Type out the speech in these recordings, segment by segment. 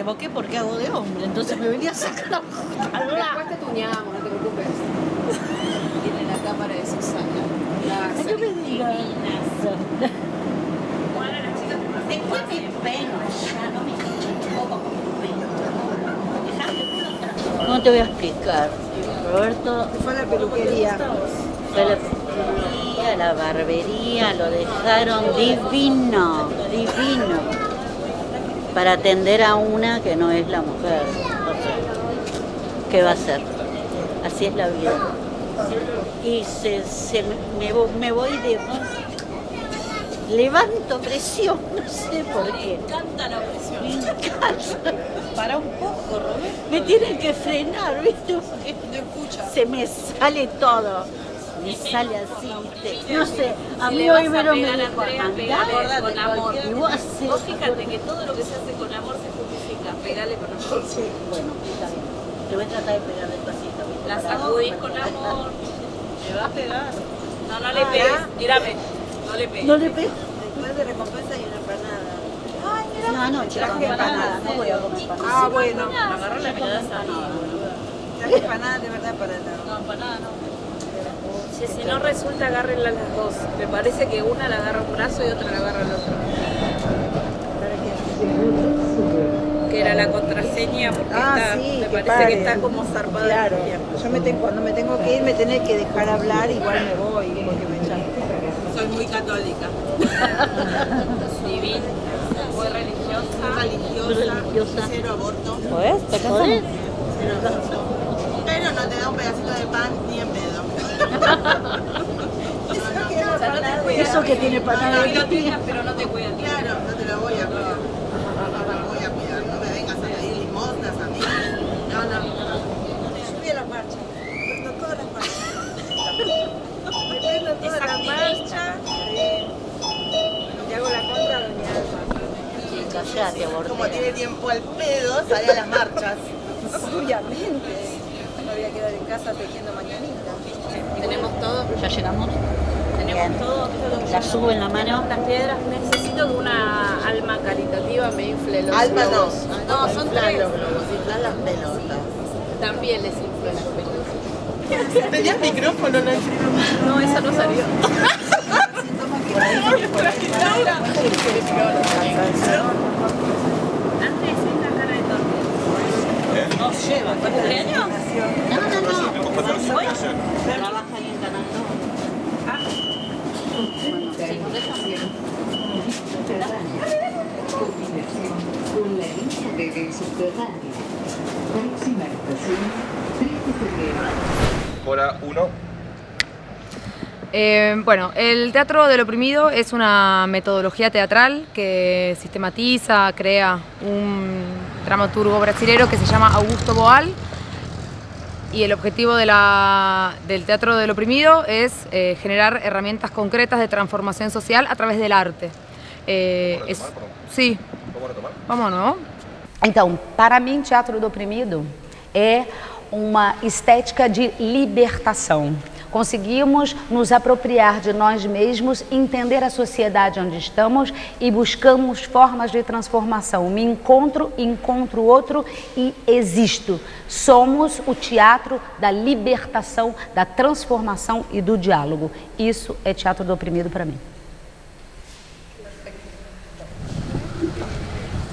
revoqué porque hago de hombre, entonces me venía a sacar la puta. Después te tuñamos, no te preocupes. Tiene la cámara de Susana. Ay, no me digas. Bueno, las chicas Después me peino allá, no me poco con mi pelo. ¿Cómo te voy a explicar? Roberto Fue a la peluquería. fue a la peluquería, la barbería, lo dejaron divino, divino, para atender a una que no es la mujer. O sea, ¿qué va a hacer? Así es la vida. Y me voy de... Levanto presión, no sé por qué. me encanta la presión. Me encanta. Para un poco, Roberto. Me tienen que frenar, ¿viste? Porque No escucha. se me sale todo. Me sale así, ¿viste? No sé, a Si mí le hoy vas me a lo pegar a me Andrea, dijo, pegale con amor. y vos hacés- Vos fíjate que todo lo que se hace con amor se justifica. Pegale con amor. Sí, bueno, está bien. Te voy a tratar de pegar despacito. ¿viste? La Para- sacudís con amor. ¿Le va a pegar? No, no le Ah, pegues. ¿ya? Mírame. No le pegues. No le pego. Después de recompensa hay una empanada. No, no, chica, Traje empanada. no voy a comer empanada. Ah, bueno. Agarró la mirada esa. Traje empanada de verdad para la... No, empanada no. Che, si no resulta, agárrenla las dos. Me parece que una la agarra un brazo y otra la agarra el otro. Que era la contraseña porque está, sí, me que parece pare. que está como zarpada. Claro, de tiempo. yo cuando me tengo que ir me tenés que dejar hablar, igual me voy porque me echan. Soy muy católica, Divina, muy religiosa. Religiosa. cero aborto, ¿Podés? ¿Te podés? cero aborto. Pero no te da un pedacito de pan ni en pedo. O sea, no te cuida. Eso que tiene patada No, de lo pipí. tengas, pero no te cuida. Claro, no te lo voy a cuidar. No te lo voy a cuidar. No me vengas a pedir limosnas a mí. No, no. Subí a la marcha, prendo todas las marchas. Me prendo todas las marchas. Y hago la contra a Doña Alma. Callate, Como abortera. tiene tiempo al pedo, sale a las marchas. Obviamente. No voy a quedar en casa tejiendo mañanitas. Tenemos todo. ¿Ya llegamos? Tenemos Bien. todo. La subo en la mano. Las piedras. Necesito que una alma caritativa me infle los Alma no. globos. No, son Inflan tres. los globos, inflan las pelotas. También les inflo las pelotas. Tenía el micrófono, no el No, esa no salió. Antes es la cara de tormenta. No lleva. ¿Cumpleaños? No, no, no. Trabaja ahí en Canal 2. Bueno, sí, déjame. Combinación con la línea de subterránea. Próxima estación, 3 de febrero. Hora 1. Bueno, el teatro del oprimido es una metodología teatral que sistematiza, crea un dramaturgo brasilero que se llama Augusto Boal, y el objetivo del teatro del oprimido es generar herramientas concretas de transformación social a través del arte. Sí, vámonos. Então, para mim, Teatro do Oprimido é uma estética de libertação. Conseguimos nos apropriar de nós mesmos, entender a sociedade onde estamos e buscamos formas de transformação. Me encontro o outro e existo. Somos o teatro da libertação, da transformação e do diálogo. Isso é Teatro do Oprimido para mim.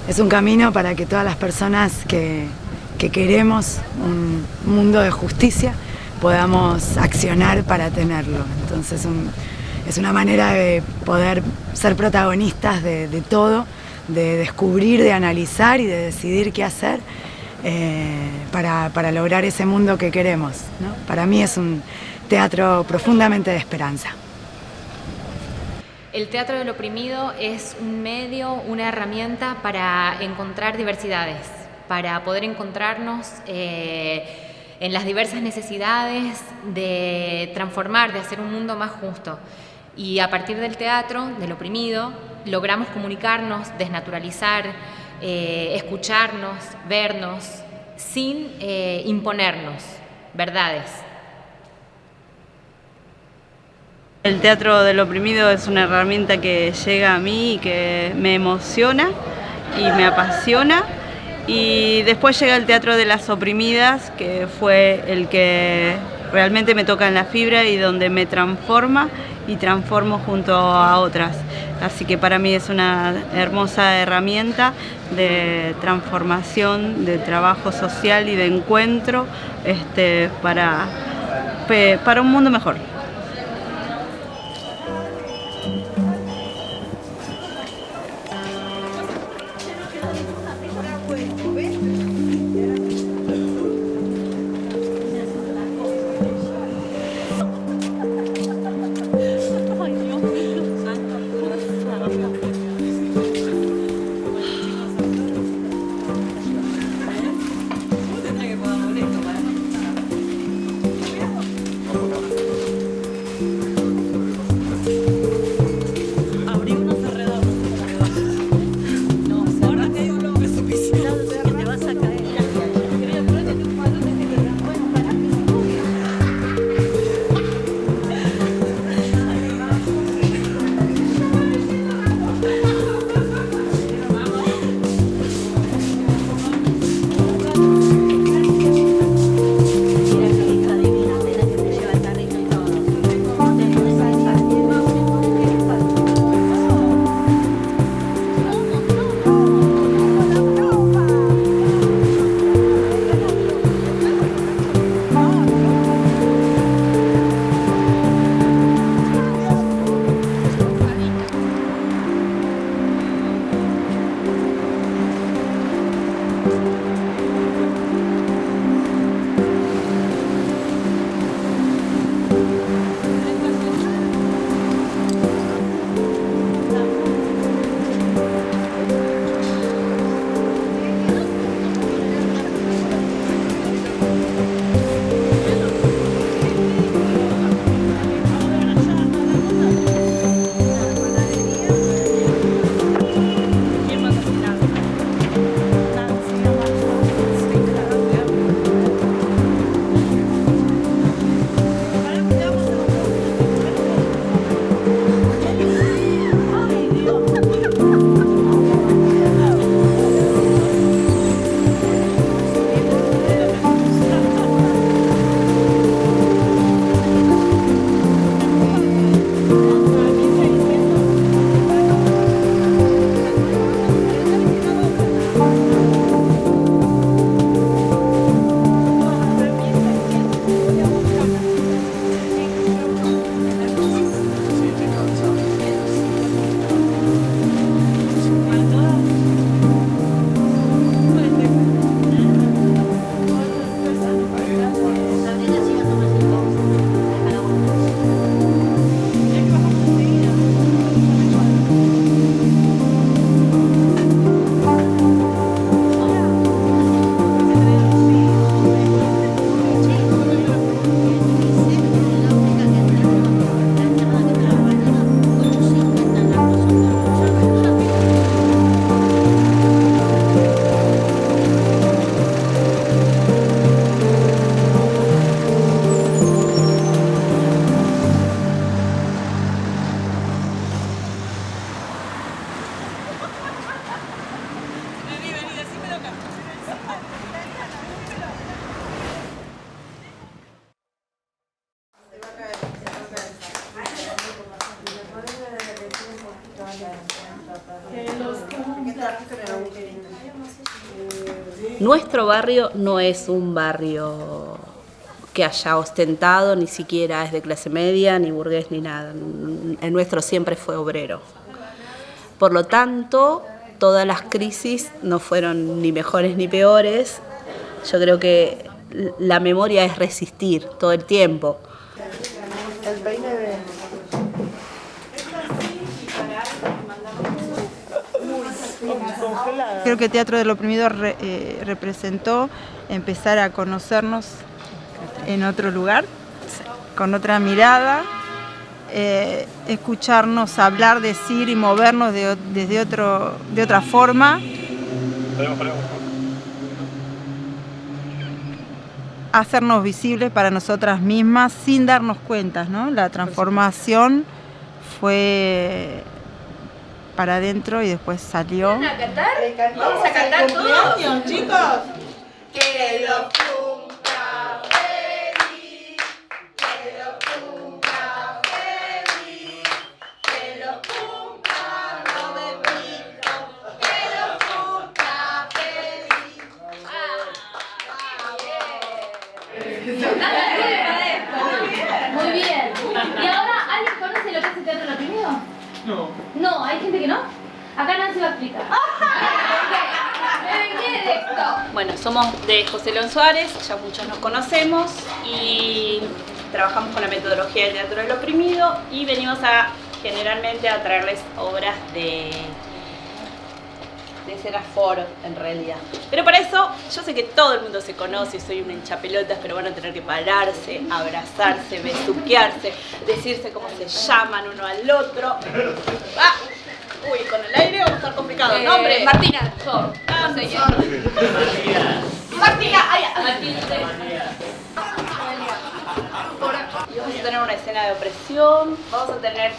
Es un camino para que todas las personas que queremos un mundo de justicia podamos accionar para tenerlo. Entonces es una manera de poder ser protagonistas de todo, de descubrir, de analizar y de decidir qué hacer para lograr ese mundo que queremos, ¿no? Para mí es un teatro profundamente de esperanza. El teatro del oprimido es un medio, una herramienta para encontrar diversidades, para poder encontrarnos en las diversas necesidades de transformar, de hacer un mundo más justo. Y a partir del teatro, del oprimido, logramos comunicarnos, desnaturalizar, escucharnos, vernos, sin imponernos verdades. El teatro del oprimido es una herramienta que llega a mí y que me emociona y me apasiona Y después llega el Teatro de las Oprimidas, que fue el que realmente me toca en la fibra y donde me transforma y transformo junto a otras. Así que para mí es una hermosa herramienta de transformación, de trabajo social y de encuentro para un mundo mejor. Nuestro barrio no es un barrio que haya ostentado, ni siquiera es de clase media, ni burgués, ni nada. El nuestro siempre fue obrero. Por lo tanto, todas las crisis no fueron ni mejores ni peores. Yo creo que la memoria es resistir todo el tiempo. El peine de... Creo que Teatro del Oprimido representó empezar a conocernos en otro lugar, con otra mirada, escucharnos hablar, decir y movernos de otra forma. Hacernos visibles para nosotras mismas sin darnos cuenta, ¿no? La transformación fue para adentro y después salió. ¿Vamos a cantar? ¿Vamos a cantar todos? Teatro del Oprimido? No. No, hay gente que no. Acá Nancy va a explicar. Me vengué de esto. Bueno, somos de José León Suárez, ya muchos nos conocemos y trabajamos con la metodología del Teatro del Oprimido y venimos generalmente a traerles obras de escenas foro, en realidad. Pero para eso, yo sé que todo el mundo se conoce, soy una hinchapelotas, pero van a tener que pararse, abrazarse, besuquearse, decirse cómo se llaman uno al otro. ¡Ah! Uy, con el aire va a estar complicado. ¡Nombre! Martina. Sor. Ah, señor. Martina. Martina. Y vamos a tener una escena de opresión, vamos a tener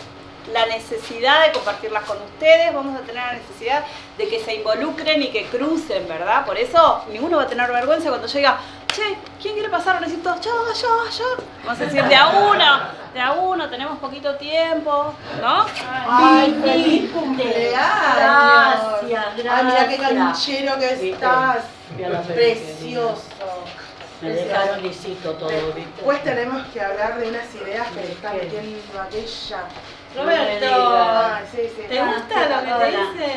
la necesidad de compartirlas con ustedes, vamos a tener la necesidad de que se involucren y que crucen, ¿verdad? Por eso ninguno va a tener vergüenza cuando yo diga, che, ¿quién quiere pasar? Van a decir todos, yo. Vamos a decir de a uno, tenemos poquito tiempo, ¿no? ¡Ay, feliz cumpleaños! Gracias. ¡Ay, mira qué canchero que estás! Precioso. Me dejaron lisito todo. Después tenemos que hablar de unas ideas que le está metiendo aquella. Roberto, Ay, sí. ¿te gusta lo que te dice?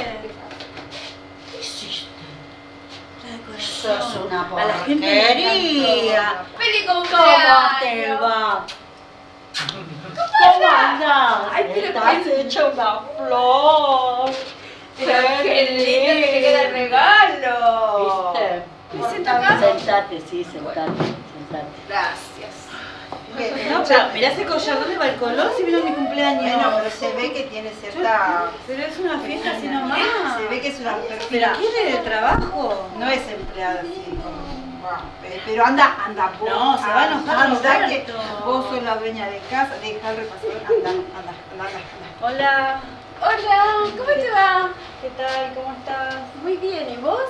¿Qué hiciste? Sos una porquería. ¡Feliz ¿Cómo cumpleaños! te va? ¿Cómo andás? Ay, pero Estás hecha una flor. Pero qué lindo que te queda el regalo. ¿Viste? ¿Me siento acá? Sentate, sí, sentate. Gracias. No, pero mirá ese collar, ¿dónde va el color si vino mi cumpleaños? Bueno, pero se ve que tiene cierta... Pero es una fiesta así nomás. Se ve que es una mujer ¿Pero fina. quiere el trabajo? No es empleada así como... Pero anda vos. No, se va a enojar Anda que Roberto. vos sos la dueña de casa, deja el repasador. Anda. Hola, Hola, ¿cómo te va? ¿qué tal? ¿Cómo estás? Muy bien, ¿y vos?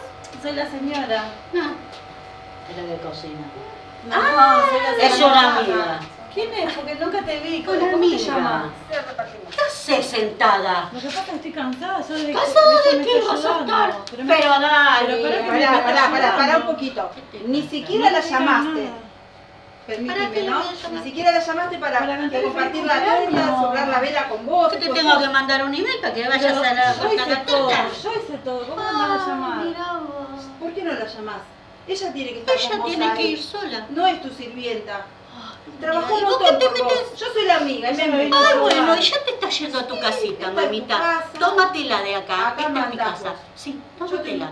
Soy la señora. Es la que cocina. No, soy la Es una amiga. ¿Quién es? Porque nunca te vi. Una ¿Cómo te amiga. llamas? ¿Qué haces sentada? Lo que pasa es que estoy cansada. Yo de ¿Cansada de me qué estoy vas a ayudando. estar? Pero Pero dale. Pará un poquito. Ni siquiera la llamaste. Permíteme, ¿no? Ni siquiera la llamaste para compartir la torta, soplar la vela con vos. ¿Qué te tengo que mandar un email para que vayas a la Yo hice torta? todo. ¿Cómo no me vas a llamar? ¿Por qué no la llamás? Ella tiene que estar Ella con vos tiene que ahí. ir sola. No es tu sirvienta. Trabajó ¿y un vos montón qué te por vos. metes? Yo soy la amiga. y me vino Ah, a bueno, saludar. y ya te estás yendo a tu casita, Esta es tu mamita. casa. Tómatela de acá. Acá Esta es mi mandás casa. vos. Sí, tómatela.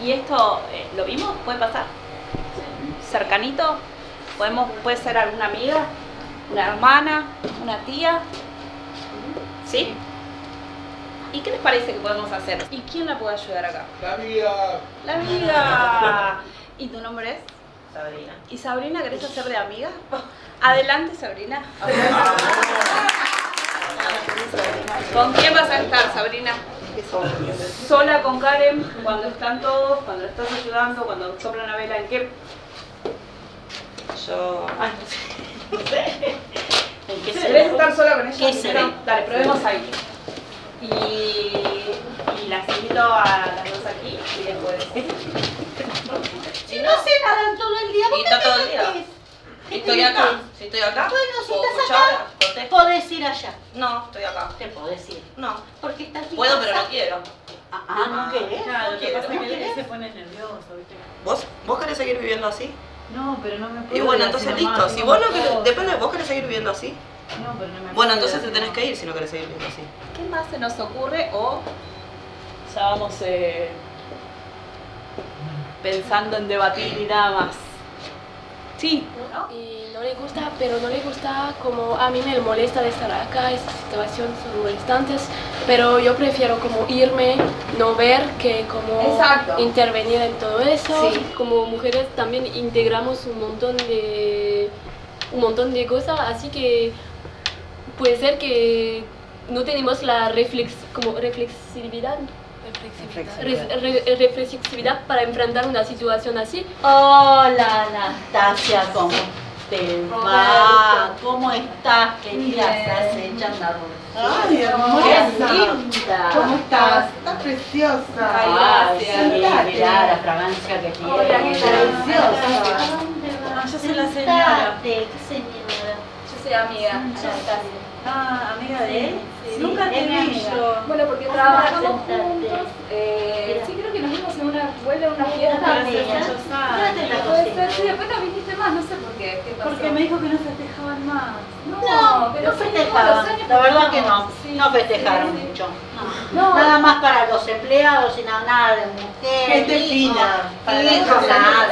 ¿Y esto lo vimos? ¿Puede pasar? ¿Cercanito? ¿Puede ser alguna amiga? ¿Una hermana? ¿Una tía? ¿Sí? ¿Y qué les parece que podemos hacer? ¿Y quién la puede ayudar acá? La amiga. ¡La amiga! ¿Y tu nombre es? Sabrina. ¿Y Sabrina querés hacer de amiga? Adelante, Sabrina. ¿Con quién vas a estar, Sabrina? Sola con Karen, cuando están todos, cuando le estás ayudando, cuando soplan la vela, ¿en qué? Ay, no sé. ¿En qué se ¿Querés ve? estar sola con ella? ¿Qué se ve? Dale, probemos ahí. Y las invito a las dos aquí y después. Si no se nadan todo el día, ¿vos Y qué está te todo el día. metés? ¿Qué Estoy te acá. metés? Si estoy acá. Bueno, si ¿puedo estás escuchar? acá, Contesto. podés ir allá. No, estoy acá. Te podés ir. No. Porque estás en mi Puedo, pero casa. no quiero. ¿No querés? Claro, lo que pasa es ¿No que él querés? se pone nervioso, ¿viste? ¿Vos querés seguir viviendo así? No, pero no me puedo. Y bueno, ir entonces así nomás, listo. Si no vos me no querés, puedo. depende, ¿vos querés seguir viviendo así? No, pero no me Bueno, puedo entonces ir te así tenés nomás. que ir si no querés seguir viviendo así. ¿Qué más se nos ocurre? O ya vamos pensando en debatir y nada más. Sí. Y no le gusta, pero no le gusta como a mí me molesta de estar acá, esas situaciones son molestantes, pero yo prefiero como irme, no ver que como Exacto. intervenir en todo eso. Sí, como mujeres también integramos un montón de cosas, así que puede ser que no tenemos la reflexividad para enfrentar una situación así. Hola Anastasia, ¿cómo te va? ¿Cómo estás, querida? Estás hecha una Ay, hermosa. ¡Qué linda! ¿Cómo estás? Estás preciosa. Ay, sí, Sentate. mirá la fragancia que tiene. Hola, qué preciosa. ¿A dónde vas? Yo soy la señora. Sentate, ¿qué señora? Yo soy amiga. Ah, amiga de él. Sí. Nunca te he visto. Bueno, porque trabajamos juntos. Sí, creo que nos vimos en una vuelta, en una fiesta. Puede ser, sí, después no viniste más, no sé por qué. ¿Qué pasó? Porque me dijo que no festejaban más. No, pero no festejaban. La verdad que no. No festejaron mucho. No. Nada más para los empleados y nada de mujeres. Gente fina. Para nada.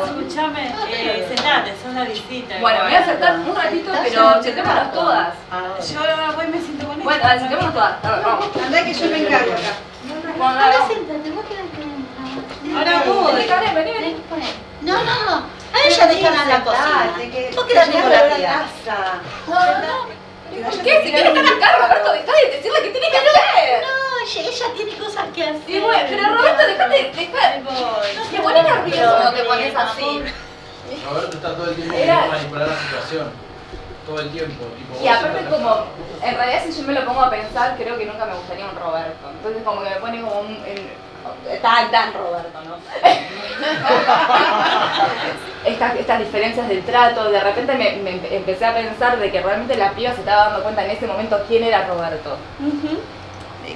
Escúchame, sentate, es una visita. Bueno, me voy a sentar un ratito, pero sentémonos todas. Yo ahora voy y me siento con ella. Bueno, dale, sentémonos todas. Vamos. Andá que yo me encargo acá. Ahora siéntate, vos quedate. Ahora vos. Vení. No. A ella déjala en la cocina. ¿Vos quedate con la tía? No. ¿Por qué? Si quiere estar acá, Roberto, dejá de decirle qué tiene que hacer. No, ella tiene cosas que hacer. Y bueno, pero Roberto, dejate. Te pones nervioso cuando te pones así. Roberto está todo el tiempo queriendo manipular la situación. Todo el tiempo. Tipo, Y aparte como, en realidad si yo me lo pongo a pensar, creo que nunca me gustaría un Roberto. Entonces como que me pone como un... tan Roberto, ¿no? Estas diferencias del trato, de repente me empecé a pensar de que realmente la piba se estaba dando cuenta en ese momento quién era Roberto.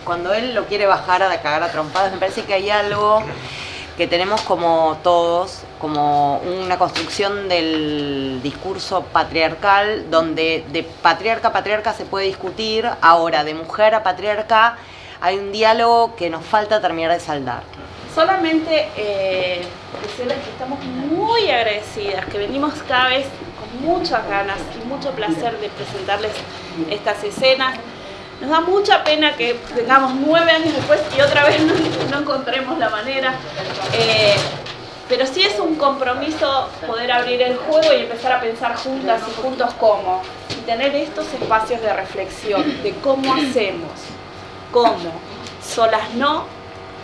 Cuando él lo quiere bajar a cagar a trompadas, me parece que hay algo que tenemos como todos, como una construcción del discurso patriarcal, donde de patriarca a patriarca se puede discutir, ahora de mujer a patriarca hay un diálogo que nos falta terminar de saldar. Solamente decirles que estamos muy agradecidas, que venimos cada vez con muchas ganas y mucho placer de presentarles estas escenas. Nos da mucha pena que tengamos 9 años después y otra vez no encontremos la manera. Pero sí es un compromiso poder abrir el juego y empezar a pensar juntas y juntos cómo. Y tener estos espacios de reflexión, de cómo hacemos, cómo. Solas no,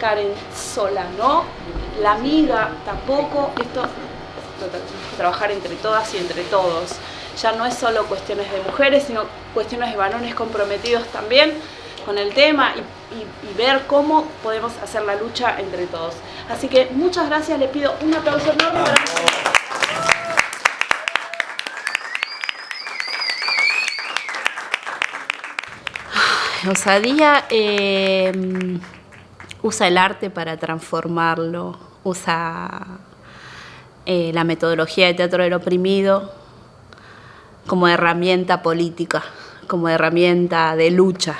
Karen sola no, la amiga tampoco. Esto tenemos que trabajar entre todas y entre todos. Ya no es solo cuestiones de mujeres, sino cuestiones de varones comprometidos también con el tema y ver cómo podemos hacer la lucha entre todos. Así que muchas gracias, le pido un aplauso enorme para Osadía usa el arte para transformarlo, usa la metodología de teatro del oprimido como herramienta política, como herramienta de lucha.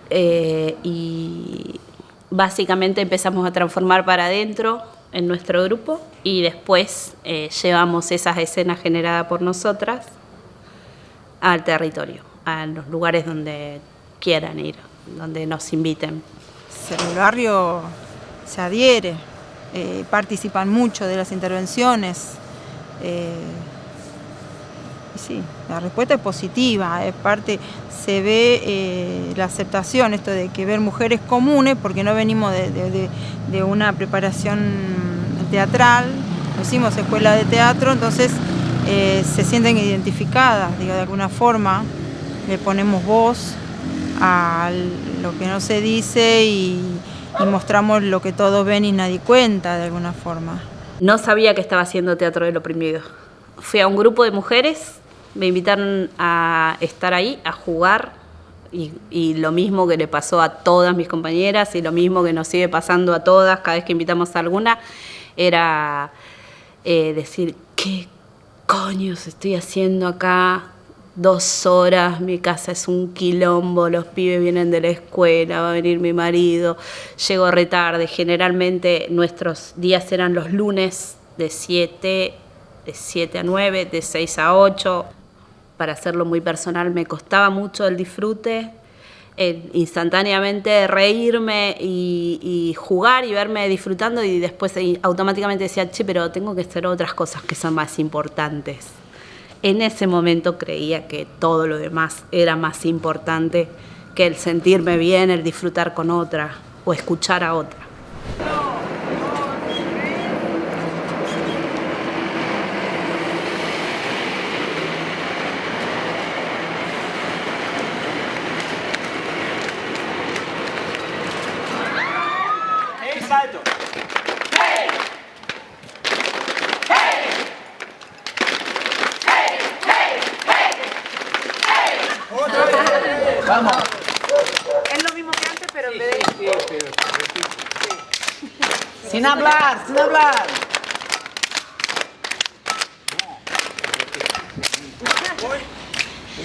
Y básicamente empezamos a transformar para adentro en nuestro grupo y después llevamos esas escenas generadas por nosotras al territorio, a los lugares donde quieran ir, donde nos inviten. El barrio se adhiere, participan mucho de las intervenciones. Y sí, la respuesta es positiva, se ve la aceptación, esto de que ver mujeres comunes, porque no venimos de una preparación teatral, no hicimos escuela de teatro, entonces se sienten identificadas, digo, de alguna forma, le ponemos voz a lo que no se dice y mostramos lo que todos ven y nadie cuenta, de alguna forma. No sabía que estaba haciendo teatro del oprimido. Fui a un grupo de mujeres, me invitaron a estar ahí, a jugar, y lo mismo que le pasó a todas mis compañeras y lo mismo que nos sigue pasando a todas cada vez que invitamos a alguna, era decir, ¿qué coños estoy haciendo acá? 2 horas, mi casa es un quilombo, los pibes vienen de la escuela, va a venir mi marido, llego re tarde. Generalmente nuestros días eran los lunes de 7 a 9, de 6 a 8. Para hacerlo muy personal me costaba mucho el disfrute, instantáneamente reírme y jugar y verme disfrutando, y después automáticamente decía, che, pero tengo que hacer otras cosas que son más importantes. En ese momento creía que todo lo demás era más importante que el sentirme bien, el disfrutar con otra o escuchar a otra. ¡Salto! ¡Hey! ¡Hey! Sin hablar, sin hablar.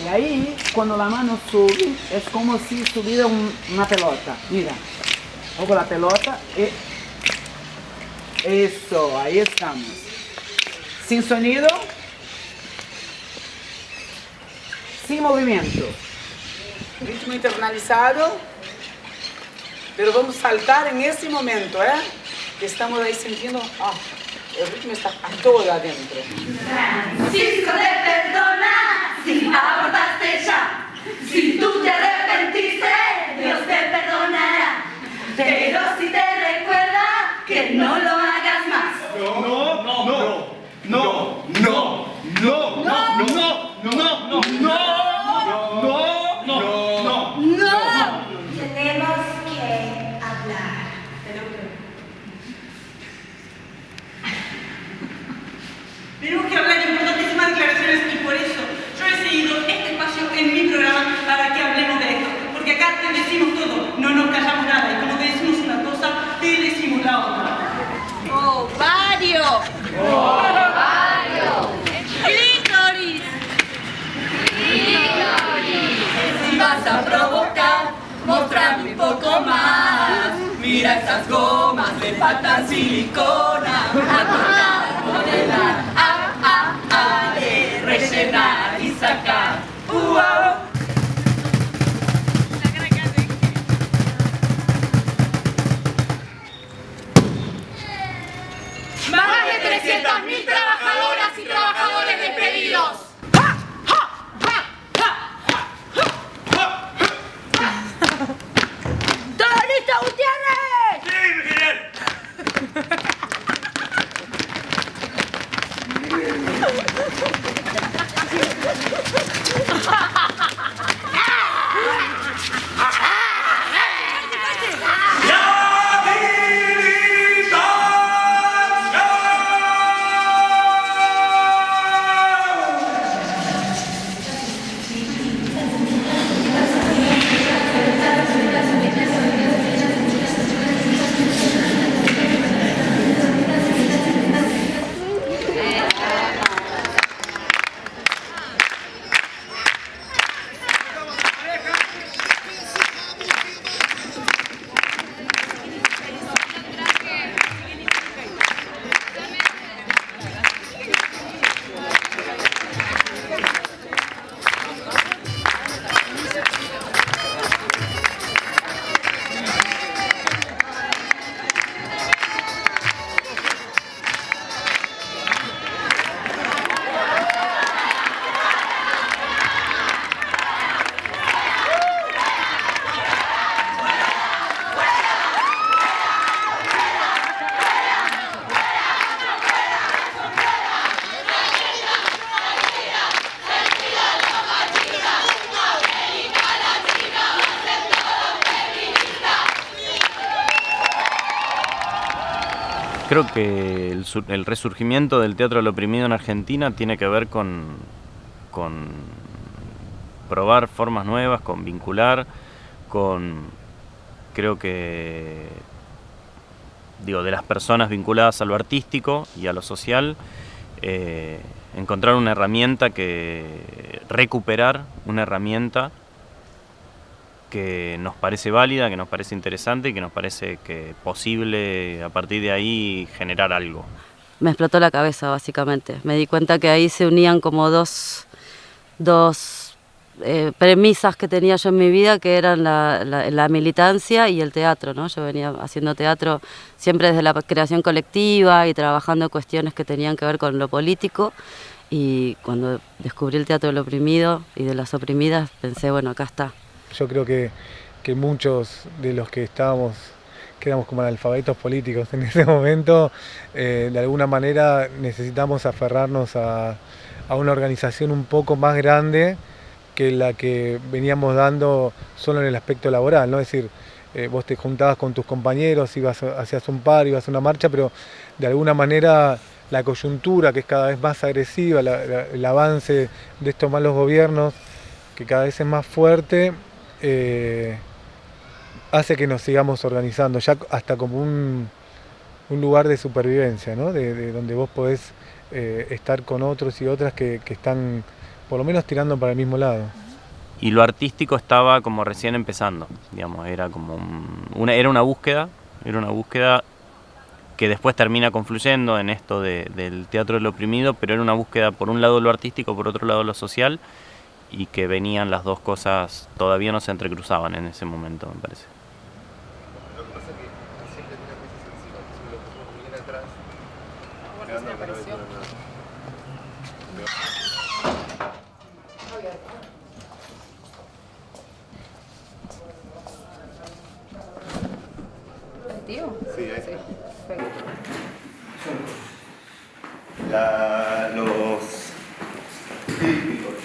Y ahí, cuando la mano sube, es como si subiera una pelota. Mira, hago la pelota y... Eso, ahí estamos. Sin sonido, sin movimiento. Ritmo internalizado, pero vamos a saltar en ese momento, ¿eh? Que estamos ahí sintiendo, el ritmo está a todo adentro. Francisco te perdona si abordaste ya. Si tú te arrepentiste, Dios te perdonará. Pero si te recuerda, que no lo hagas más. No. Tenemos que hablar. Tenemos que hablar de importantísimas declaraciones y por eso yo he seguido este espacio en mi programa para que hablemos de esto. Porque acá te decimos todo, no nos callamos nada y como te decimos una cosa, te decimos la otra. Ovario. Clítoris. Si vas a provocar, mostrame un poco más. Mira esas gomas, le faltan silicona. A cortar, modelar, rellenar y sacar. Más de 300.000 trabajadoras y trabajadores despedidos. ¿Todo listo, Gutiérrez? Sí, Miguel. Creo que el resurgimiento del teatro del oprimido en Argentina tiene que ver con probar formas nuevas, con vincular, creo que, de las personas vinculadas a lo artístico y a lo social, encontrar una herramienta recuperar una herramienta que nos parece válida, que nos parece interesante y que nos parece que posible a partir de ahí generar algo. Me explotó la cabeza básicamente. Me di cuenta que ahí se unían como dos premisas que tenía yo en mi vida, que eran la militancia y el teatro, ¿no? Yo venía haciendo teatro siempre desde la creación colectiva y trabajando cuestiones que tenían que ver con lo político, y cuando descubrí el teatro del oprimido y de las oprimidas pensé, bueno, acá está. Yo creo que muchos de los que éramos como analfabetos políticos en ese momento, de alguna manera necesitamos aferrarnos a una organización un poco más grande que la que veníamos dando solo en el aspecto laboral, ¿no? Es decir, vos te juntabas con tus compañeros, hacías un paro, ibas a una marcha, pero de alguna manera la coyuntura, que es cada vez más agresiva, el avance de estos malos gobiernos, que cada vez es más fuerte, hace que nos sigamos organizando, ya hasta como un lugar de supervivencia, ¿no? De donde vos podés estar con otros y otras que están por lo menos tirando para el mismo lado. Y lo artístico estaba como recién empezando, digamos, era como era una búsqueda que después termina confluyendo en esto del teatro del oprimido, pero era una búsqueda por un lado lo artístico, por otro lado lo social, y que venían las dos cosas, todavía no se entrecruzaban en ese momento, me parece. Lo que pasa es que siempre tiene meses encima, entonces me lo puso muy bien atrás. Bueno, se me apareció. ¿Tío? Sí, ahí está. Perfecto. Los típicos.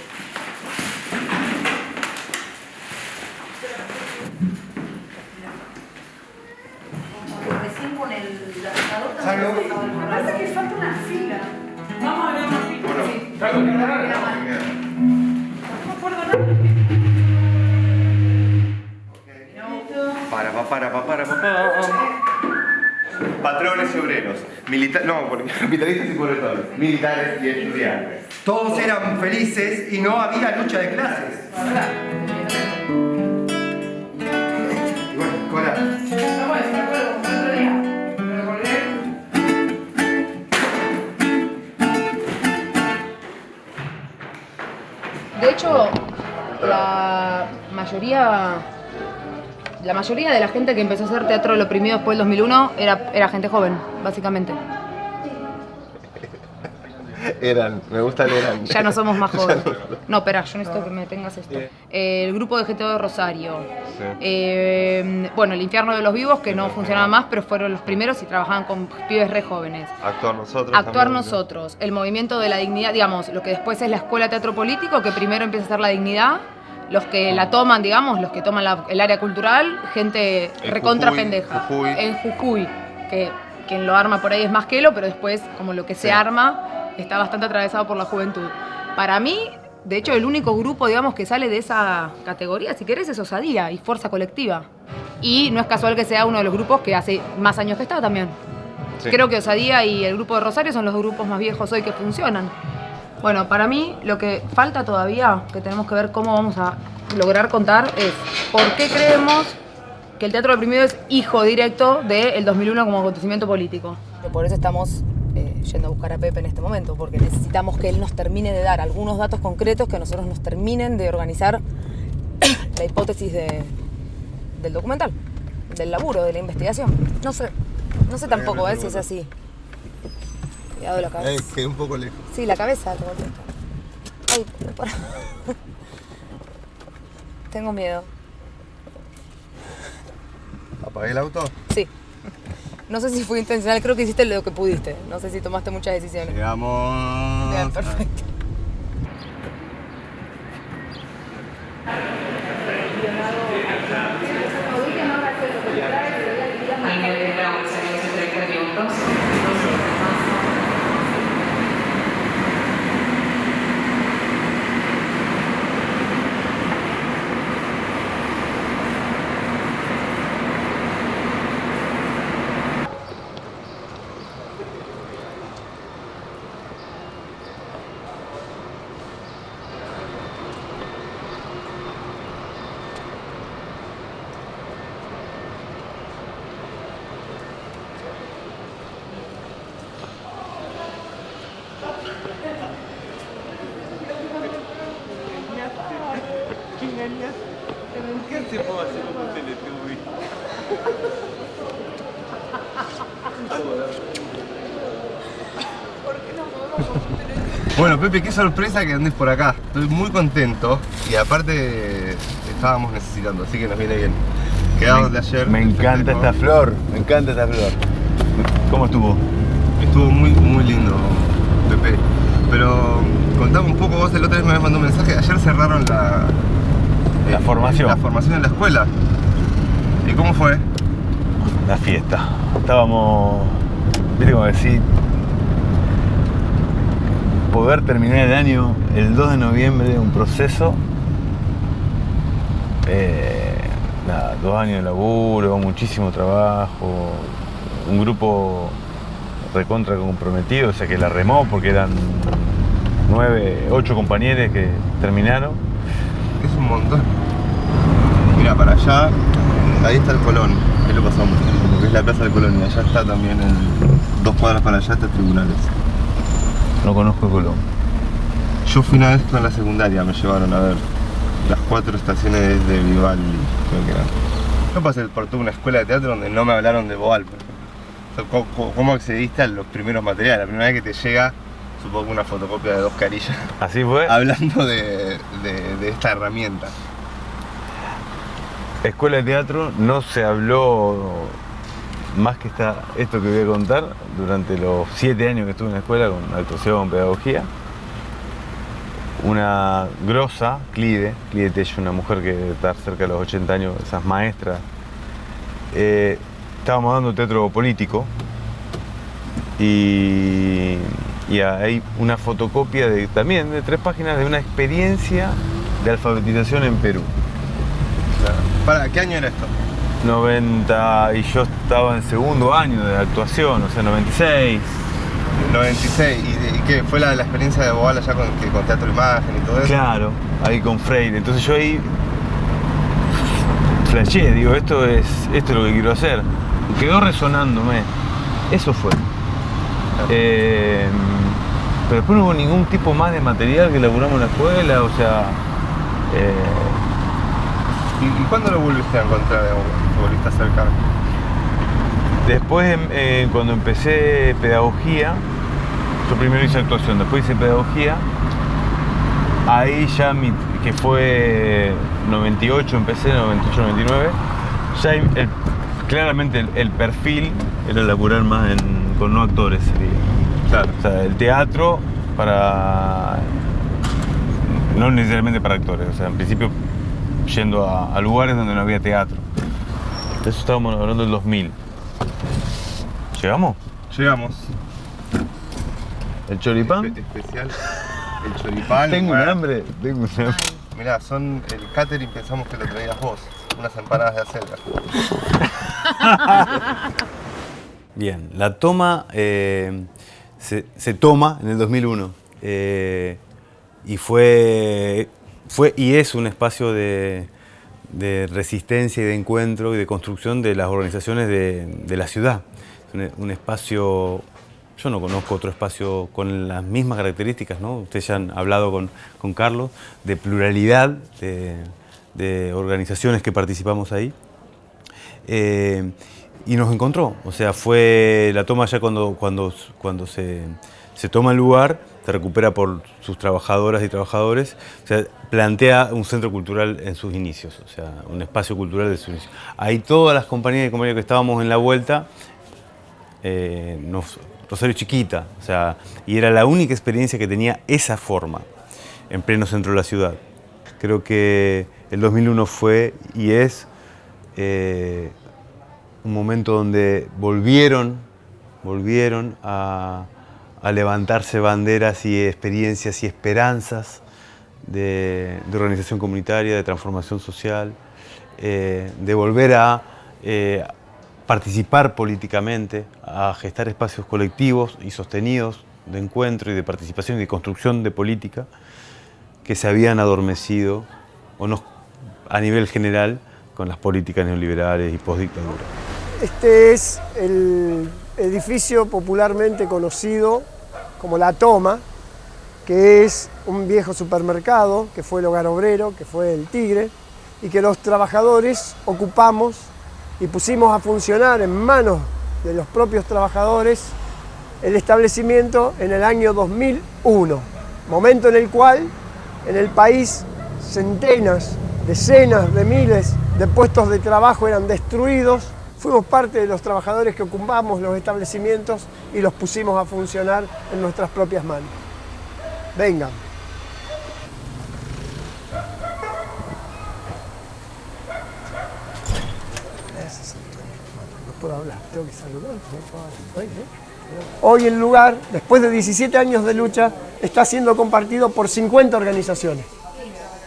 Recién con el adaptador Salud. Me parece que falta una fila. Vamos a ver una fila. Bueno, Sí. salgo que no me acuerdo nada. Para. Patrones y obreros. Capitalistas y proletarios. Militares y estudiantes. Todos eran felices y no había lucha de clases. Y bueno, cola. De hecho, la mayoría de la gente que empezó a hacer teatro del oprimido después del 2001 era gente joven, básicamente. Me gusta el eran. Ya no somos más jóvenes. No, espera, yo necesito que me tengas esto. El grupo de GTO de Rosario. Sí. Bueno, el Infierno de los Vivos, que no funcionaba más, pero fueron los primeros y trabajaban con pibes re jóvenes. Actuar nosotros. Actuar también, nosotros. El movimiento de la dignidad, digamos, lo que después es la Escuela de Teatro Político, que primero empieza a ser la dignidad. Los que la toman, digamos, los que toman el área cultural, gente recontra pendeja. En Jujuy, que quien lo arma por ahí es Masquelo, pero después, como lo que se arma, está bastante atravesado por la juventud. Para mí, de hecho, el único grupo, digamos, que sale de esa categoría, si querés, es Osadía y Fuerza Colectiva. Y no es casual que sea uno de los grupos que hace más años que está también. Sí. Creo que Osadía y el grupo de Rosario son los grupos más viejos hoy que funcionan. Bueno, para mí lo que falta todavía, que tenemos que ver cómo vamos a lograr contar, es por qué creemos que el teatro oprimido es hijo directo del 2001 como acontecimiento político. Por eso estamos yendo a buscar a Pepe en este momento, porque necesitamos que él nos termine de dar algunos datos concretos que nosotros nos terminen de organizar la hipótesis del documental, del laburo, de la investigación. No sé tampoco si es así. Cuidado la cabeza. Quedé un poco lejos. Sí, la cabeza. Ay, tengo miedo. ¿Apagué el auto? Sí. No sé si fue intencional, creo que hiciste lo que pudiste. No sé si tomaste muchas decisiones. Llegamos. Bien, perfecto. ¿Qué hacemos hacer un Teletubby? Bueno, Pepe, qué sorpresa que andes por acá. Estoy muy contento y aparte estábamos necesitando, así que nos viene bien. Quedamos de ayer. Me encanta esta flor, ¿Cómo estuvo? Estuvo muy lindo, Pepe. Pero contame un poco, vos el otro día me habías mandado un mensaje. Ayer cerraron la formación en la escuela. ¿Y cómo fue? Una fiesta. Estábamos, viste como decir, poder terminar el año el 2 de noviembre, un proceso. 2 años de laburo, muchísimo trabajo, un grupo recontra comprometido, o sea que la remó porque eran 8 compañeros que terminaron. Es un montón. Mira, para allá, ahí está el Colón, que lo pasamos, porque es la Plaza del Colón, y allá está también, 2 cuadras para allá está Tribunales. No conozco el Colón. Yo fui una vez con la secundaria, me llevaron a ver las 4 estaciones de Vivaldi, creo que eran. Yo pasé por toda una escuela de teatro donde no me hablaron de Boal, por ejemplo. ¿Cómo accediste a los primeros materiales? La primera vez que te llega, supongo que una fotocopia de 2 carillas. ¿Así fue? Hablando de esta herramienta. Escuela de teatro no se habló más que esto que voy a contar durante los 7 años que estuve en la escuela con actuación, pedagogía. Una grosa, Clide Tello, una mujer que está cerca de los 80 años, esas maestras. Estábamos dando teatro político y hay una fotocopia también de 3 páginas de una experiencia de alfabetización en Perú. ¿Para qué año era esto? 90, y yo estaba en segundo año de actuación, o sea, 96. 96, ¿y qué? ¿Fue la experiencia de Boal allá con teatro imagen y todo eso? Claro, ahí con Freire. Entonces yo ahí flashé, digo, esto es lo que quiero hacer. Quedó resonándome, eso fue. Pero después no hubo ningún tipo más de material que elaboramos en la escuela, o sea... ¿Y cuándo lo volviste a encontrar, o volviste a acercar? Después, cuando empecé pedagogía, yo primero hice actuación, después hice pedagogía. Ahí ya, que fue 98, empecé, 98, 99, ya claramente el perfil era laburar más con no actores. Claro. O sea, el teatro no necesariamente para actores, o sea, en principio yendo a lugares donde no había teatro. De eso estábamos hablando del 2000. ¿Llegamos? Llegamos. ¿El choripán? Especial. El choripán. Tengo un hambre. Mirá, son el catering, pensamos que lo traías vos. Unas empanadas de acelga. Bien, la toma se toma en el 2001. Y fue y es un espacio de resistencia y de encuentro y de construcción de las organizaciones de la ciudad. Un espacio, yo no conozco otro espacio con las mismas características, ¿no? Ustedes ya han hablado con Carlos de pluralidad de organizaciones que participamos ahí. Y nos encontró, o sea, fue la toma ya cuando se toma el lugar, se recupera por sus trabajadoras y trabajadores, o sea, plantea un centro cultural en sus inicios, o sea, un espacio cultural de sus inicios. Ahí todas las compañías y compañeros que estábamos en la vuelta, Rosario chiquita, o sea, y era la única experiencia que tenía esa forma, en pleno centro de la ciudad. Creo que el 2001 fue y es un momento donde volvieron a levantarse banderas y experiencias y esperanzas de organización comunitaria, de transformación social, de volver a participar políticamente, a gestar espacios colectivos y sostenidos de encuentro y de participación y de construcción de política que se habían adormecido o no, a nivel general con las políticas neoliberales y postdictadura. Este es el edificio popularmente conocido como La Toma, que es un viejo supermercado, que fue el Hogar Obrero, que fue el Tigre, y que los trabajadores ocupamos y pusimos a funcionar en manos de los propios trabajadores el establecimiento en el año 2001, momento en el cual en el país centenas, decenas de miles de puestos de trabajo eran destruidos. Fuimos parte de los trabajadores que ocupamos los establecimientos y los pusimos a funcionar en nuestras propias manos. Vengan. No puedo hablar, tengo que saludar. Hoy el lugar, después de 17 años de lucha, está siendo compartido por 50 organizaciones.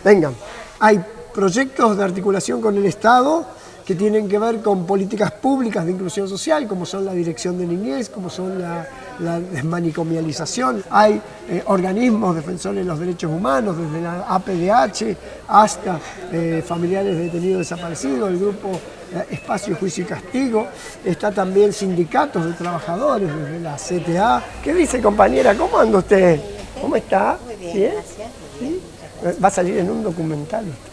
Vengan. Hay proyectos de articulación con el Estado que tienen que ver con políticas públicas de inclusión social, como son la dirección de niñez, como son la desmanicomialización. Hay organismos defensores de los derechos humanos, desde la APDH hasta familiares de detenidos desaparecidos, el grupo Espacio, Juicio y Castigo. Está también sindicatos de trabajadores, desde la CTA. ¿Qué dice, compañera? ¿Cómo anda usted? ¿Cómo está? Muy bien, ¿Sí? gracias. ¿Sí? Va a salir en un documental usted.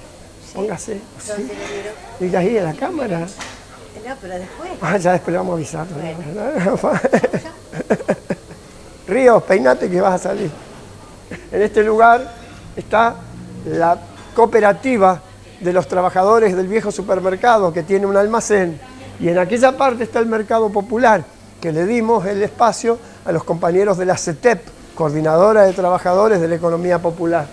Póngase. ¿Sí? ¿Y ahí en la cámara? No, pero después. Ya después le vamos a avisar. Ríos, peinate que vas a salir. En este lugar está la cooperativa de los trabajadores del viejo supermercado, que tiene un almacén, y en aquella parte está el mercado popular, que le dimos el espacio a los compañeros de la CETEP, Coordinadora de Trabajadores de la Economía Popular.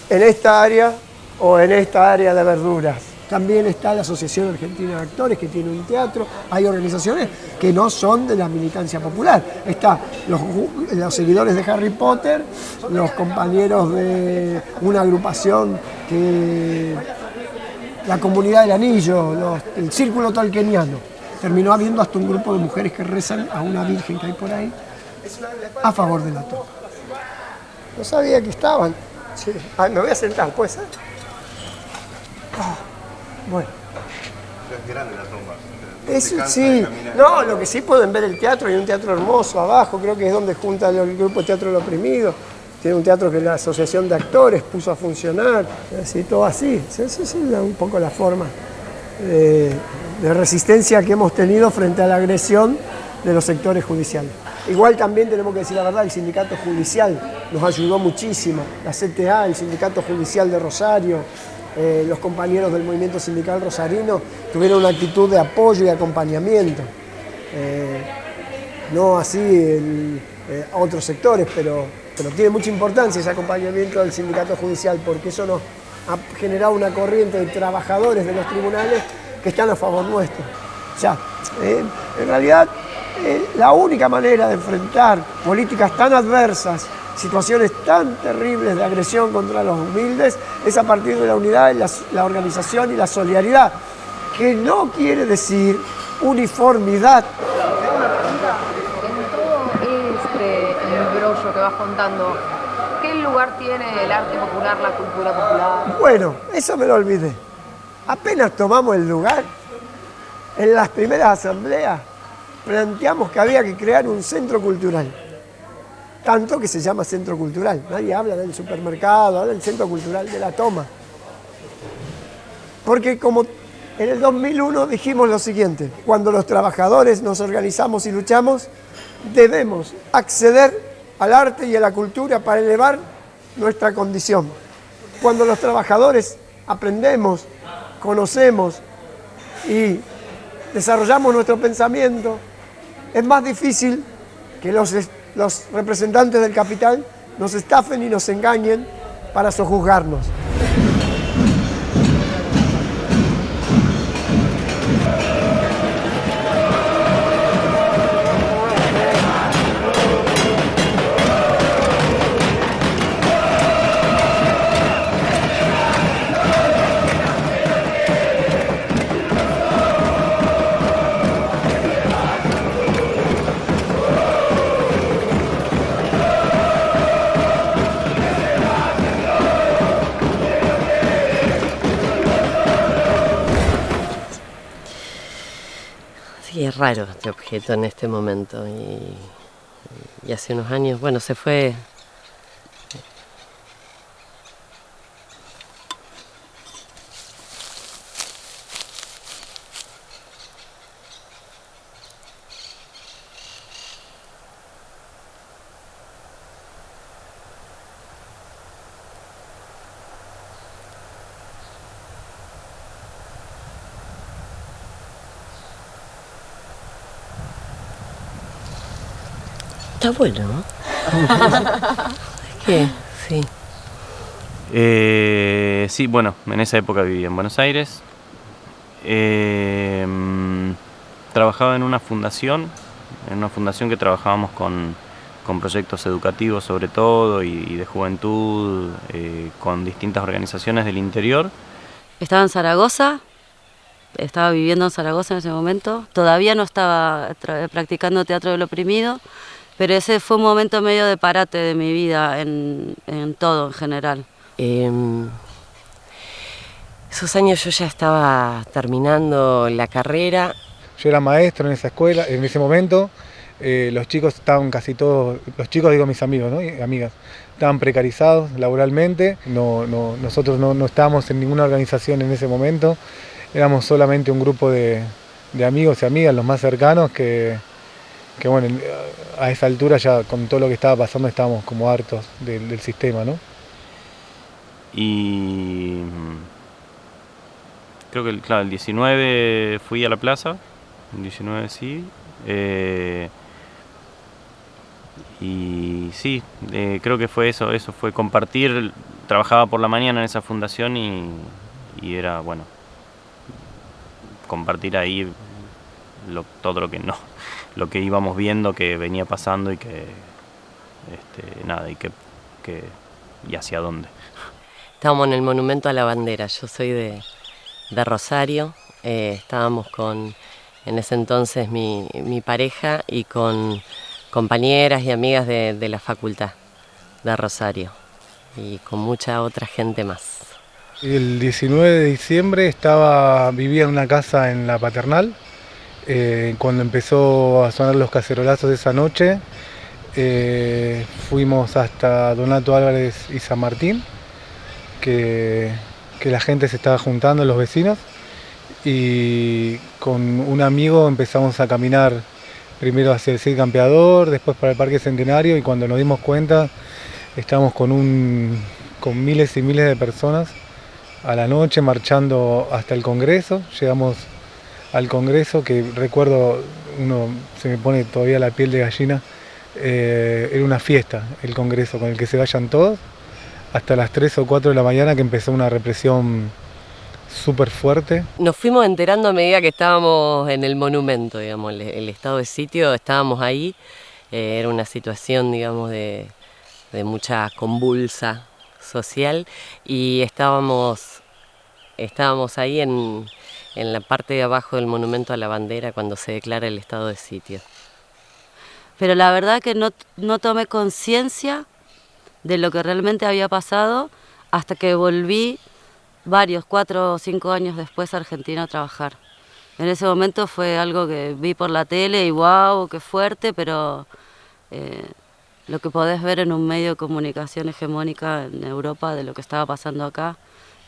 En esta área o en esta área de verduras. También está la Asociación Argentina de Actores, que tiene un teatro. Hay organizaciones que no son de la militancia popular. Están los seguidores de Harry Potter, los compañeros de una agrupación que... la Comunidad del Anillo, el Círculo Tolkieniano. Terminó habiendo hasta un grupo de mujeres que rezan a una virgen que hay por ahí a favor de la toma. No sabía que estaban. Sí. Ay, me voy a sentar, ¿puede ser? Bueno. Es grande la tumba. Sí, no, lo que sí pueden ver el teatro, hay un teatro hermoso abajo, creo que es donde junta el grupo Teatro del Oprimido. Tiene un teatro que la Asociación de Actores puso a funcionar, así, todo así. Esa es un poco la forma de resistencia que hemos tenido frente a la agresión de los sectores judiciales. Igual también tenemos que decir la verdad, el sindicato judicial nos ayudó muchísimo, la CTA, el sindicato judicial de Rosario, los compañeros del movimiento sindical rosarino tuvieron una actitud de apoyo y acompañamiento. No así a otros sectores, pero tiene mucha importancia ese acompañamiento del sindicato judicial, porque eso nos ha generado una corriente de trabajadores de los tribunales que están a favor nuestro. Ya, en realidad, la única manera de enfrentar políticas tan adversas, situaciones tan terribles de agresión contra los humildes, es a partir de la unidad, la organización y la solidaridad, que no quiere decir uniformidad. Que vas contando, ¿qué lugar tiene el arte popular, la cultura popular? Bueno, eso me lo olvidé. Apenas tomamos el lugar, en las primeras asambleas planteamos que había que crear un centro cultural. Tanto que se llama centro cultural. Nadie habla del supermercado, habla del centro cultural de la toma. Porque como en el 2001 dijimos lo siguiente: cuando los trabajadores nos organizamos y luchamos, debemos acceder al arte y a la cultura para elevar nuestra condición. Cuando los trabajadores aprendemos, conocemos y desarrollamos nuestro pensamiento, es más difícil que los representantes del capital nos estafen y nos engañen para sojuzgarnos. Sí, es raro este objeto en este momento y hace unos años, bueno, se fue. Está bueno, ¿no? ¿Qué? Sí. Sí, bueno, en esa época vivía en Buenos Aires. Trabajaba en una fundación que trabajábamos con proyectos educativos sobre todo y de juventud, con distintas organizaciones del interior. Estaba en Zaragoza estaba viviendo en Zaragoza en ese momento. Todavía no estaba practicando teatro del oprimido, pero ese fue un momento medio de parate de mi vida en todo en general. Esos años yo ya estaba terminando la carrera. Yo era maestro en esa escuela, en ese momento. Los chicos estaban casi todos, los chicos digo mis amigos, ¿no? Y amigas, estaban precarizados laboralmente. Nosotros no estábamos en ninguna organización en ese momento. Éramos solamente un grupo de amigos y amigas, los más cercanos, que bueno, a esa altura ya con todo lo que estaba pasando estábamos como hartos del sistema, ¿no? Y creo que claro, el 19 fui a la plaza, el 19 sí. Y sí, creo que fue eso fue compartir. Trabajaba por la mañana en esa fundación y era, bueno, compartir ahí todo lo que íbamos viendo que venía pasando y que nada, y hacia dónde. Estábamos en el Monumento a la Bandera. Yo soy de Rosario. Estábamos en ese entonces mi pareja y con compañeras y amigas de la facultad de Rosario y con mucha otra gente más. El 19 de diciembre vivía en una casa en La Paternal. Cuando empezó a sonar los cacerolazos de esa noche, fuimos hasta Donato Álvarez y San Martín, que la gente se estaba juntando, los vecinos, y con un amigo empezamos a caminar primero hacia el Cid Campeador, después para el Parque Centenario, y cuando nos dimos cuenta estábamos con miles y miles de personas a la noche marchando hasta el Congreso. Llegamos al Congreso, que recuerdo, se me pone todavía la piel de gallina, era una fiesta el Congreso, con el que se vayan todos, hasta las 3 o 4 de la mañana, que empezó una represión súper fuerte. Nos fuimos enterando a medida que estábamos en el monumento, digamos, el estado de sitio, estábamos ahí, era una situación, digamos, de mucha convulsa social, y estábamos ahí en la parte de abajo del Monumento a la Bandera cuando se declara el estado de sitio. Pero la verdad que no tomé conciencia de lo que realmente había pasado hasta que volví 4 o 5 años después a Argentina a trabajar. En ese momento fue algo que vi por la tele y wow, qué fuerte, pero lo que podés ver en un medio de comunicación hegemónica en Europa de lo que estaba pasando acá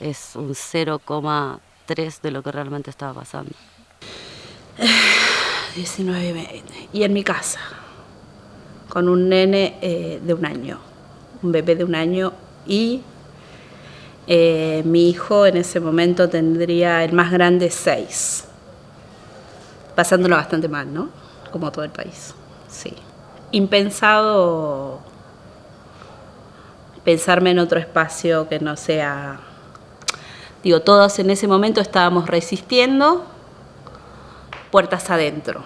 es un 0,3 de lo que realmente estaba pasando. 19 y en mi casa, con un nene de 1 año, un bebé de 1 año, y mi hijo en ese momento tendría, el más grande, 6. Pasándolo bastante mal, ¿no? Como todo el país, sí. Impensado pensarme en otro espacio que no sea... Digo, todos en ese momento estábamos resistiendo puertas adentro.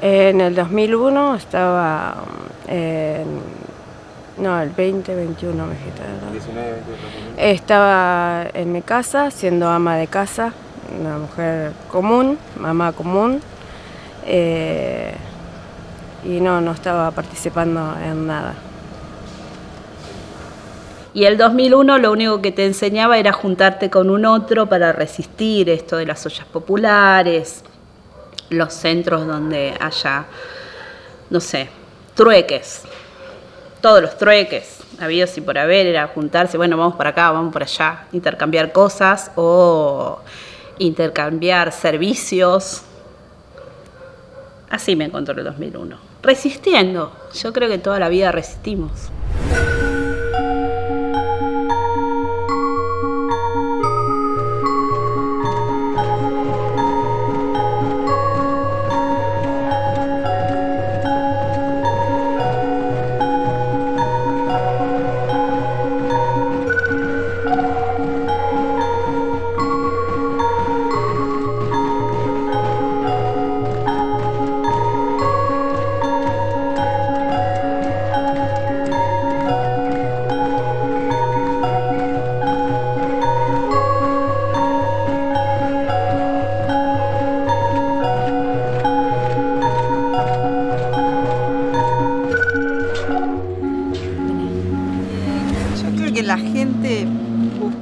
En el 2001 estaba... No, el 2021 me dijiste, ¿verdad? 19, 21. Estaba en mi casa, siendo ama de casa, una mujer común, mamá común, y no estaba participando en nada. Y el 2001 lo único que te enseñaba era juntarte con un otro para resistir esto de las ollas populares, los centros donde haya, no sé, trueques. Todos los trueques habidos y por haber era juntarse, bueno, vamos para acá, vamos para allá, intercambiar cosas o intercambiar servicios. Así me encontró el 2001. Resistiendo. Yo creo que toda la vida resistimos.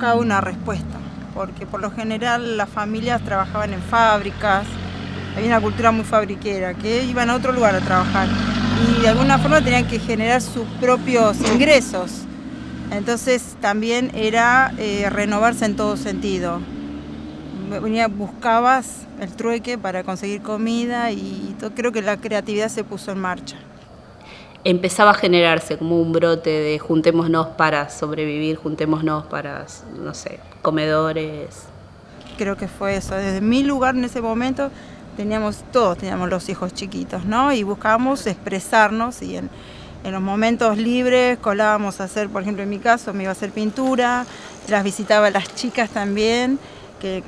buscaba una respuesta, porque por lo general las familias trabajaban en fábricas, había una cultura muy fabriquera, que iban a otro lugar a trabajar y de alguna forma tenían que generar sus propios ingresos. Entonces también era renovarse en todo sentido. Buscabas el trueque para conseguir comida y creo que la creatividad se puso en marcha. Empezaba a generarse como un brote de juntémonos para sobrevivir, juntémonos para, no sé, comedores. Creo que fue eso. Desde mi lugar en ese momento todos teníamos los hijos chiquitos, ¿no? Y buscábamos expresarnos y en los momentos libres colábamos a hacer, por ejemplo en mi caso me iba a hacer pintura, las visitaba a las chicas también, que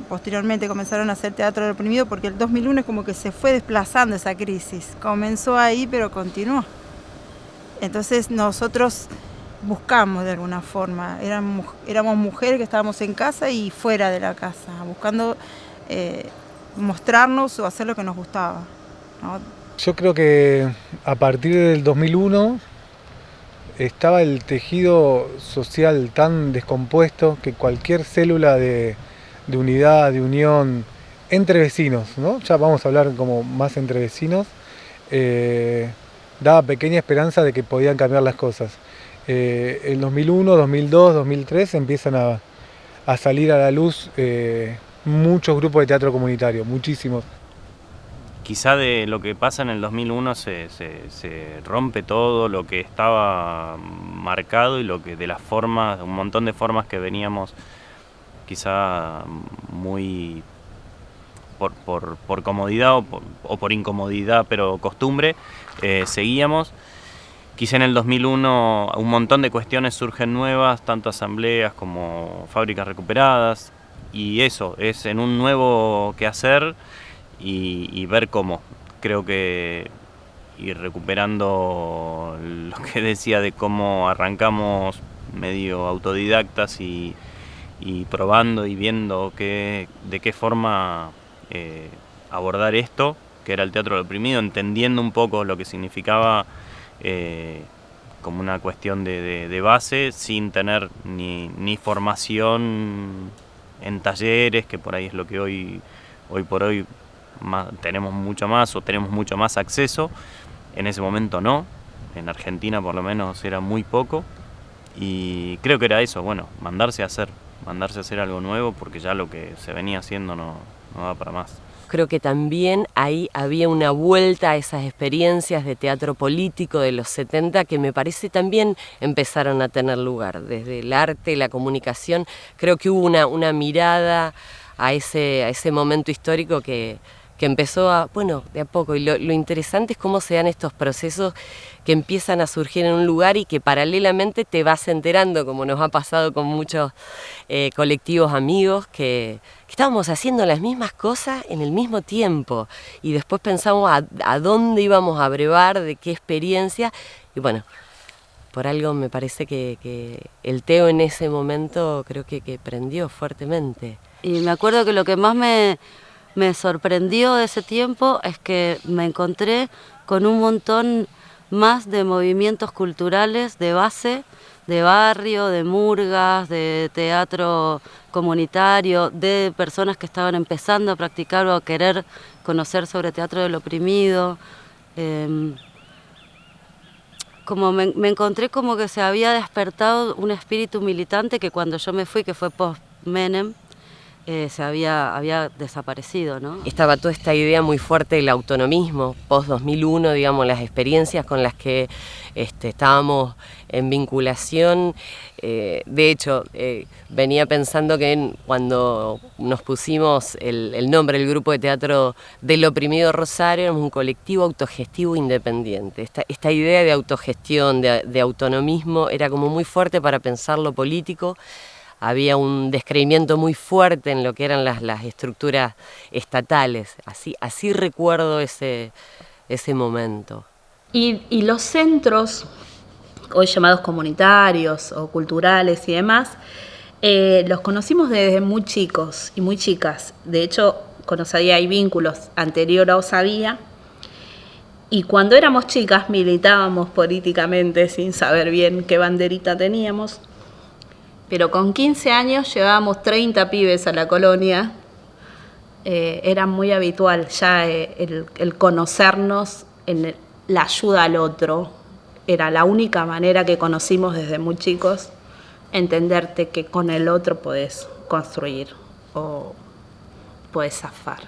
posteriormente comenzaron a hacer teatro del oprimido, porque el 2001 es como que se fue desplazando esa crisis. Comenzó ahí, pero continuó. Entonces nosotros buscamos de alguna forma, éramos mujeres que estábamos en casa y fuera de la casa, buscando mostrarnos o hacer lo que nos gustaba, ¿no? Yo creo que a partir del 2001 estaba el tejido social tan descompuesto que cualquier célula de unidad, de unión entre vecinos, ¿no? Ya vamos a hablar como más entre vecinos, daba pequeña esperanza de que podían cambiar las cosas. En 2001, 2002, 2003 empiezan a salir a la luz muchos grupos de teatro comunitario, muchísimos. Quizá de lo que pasa en el 2001 se rompe todo lo que estaba marcado y lo que de las formas, un montón de formas que veníamos quizá muy por comodidad o por incomodidad, pero costumbre, seguíamos. Quizá en el 2001 un montón de cuestiones surgen nuevas, tanto asambleas como fábricas recuperadas, y eso es en un nuevo quehacer. Y ver cómo, creo que ir recuperando lo que decía de cómo arrancamos medio autodidactas y probando y viendo de qué forma abordar esto, que era el teatro del oprimido, entendiendo un poco lo que significaba como una cuestión de base, sin tener ni formación en talleres, que por ahí es lo que hoy por hoy tenemos mucho más acceso. En ese momento no, en Argentina por lo menos era muy poco, y creo que era eso, bueno, mandarse a hacer algo nuevo, porque ya lo que se venía haciendo no da para más. Creo que también ahí había una vuelta a esas experiencias de teatro político de los 70 que me parece también empezaron a tener lugar. Desde el arte, la comunicación, creo que hubo una mirada a ese momento histórico que empezó de a poco. Y lo interesante es cómo se dan estos procesos que empiezan a surgir en un lugar y que paralelamente te vas enterando, como nos ha pasado con muchos colectivos amigos, que estábamos haciendo las mismas cosas en el mismo tiempo. Y después pensamos a dónde íbamos a brevar, de qué experiencia. Y bueno, por algo me parece que el Teo en ese momento creo que prendió fuertemente. Y me acuerdo que lo que más me sorprendió de ese tiempo es que me encontré con un montón más de movimientos culturales de base, de barrio, de murgas, de teatro comunitario, de personas que estaban empezando a practicar o a querer conocer sobre teatro del oprimido. Como me encontré como que se había despertado un espíritu militante que cuando yo me fui, que fue post-Menem, se había desaparecido, ¿no? Estaba toda esta idea muy fuerte del autonomismo, post-2001, digamos, las experiencias con las que estábamos en vinculación. De hecho, venía pensando que cuando nos pusimos el nombre del grupo de teatro del oprimido Rosario, éramos un colectivo autogestivo independiente. Esta idea de autogestión, de autonomismo, era como muy fuerte para pensar lo político. Había un descreimiento muy fuerte en lo que eran las estructuras estatales. Así recuerdo ese momento. Y los centros, hoy llamados comunitarios o culturales y demás, los conocimos desde muy chicos y muy chicas. De hecho, con Osadía hay vínculos anterior a Osadía. Y cuando éramos chicas militábamos políticamente sin saber bien qué banderita teníamos. Pero con 15 años llevábamos 30 pibes a la colonia. Era muy habitual ya el conocernos en la ayuda al otro. Era la única manera que conocimos desde muy chicos, entenderte que con el otro podés construir o podés zafar.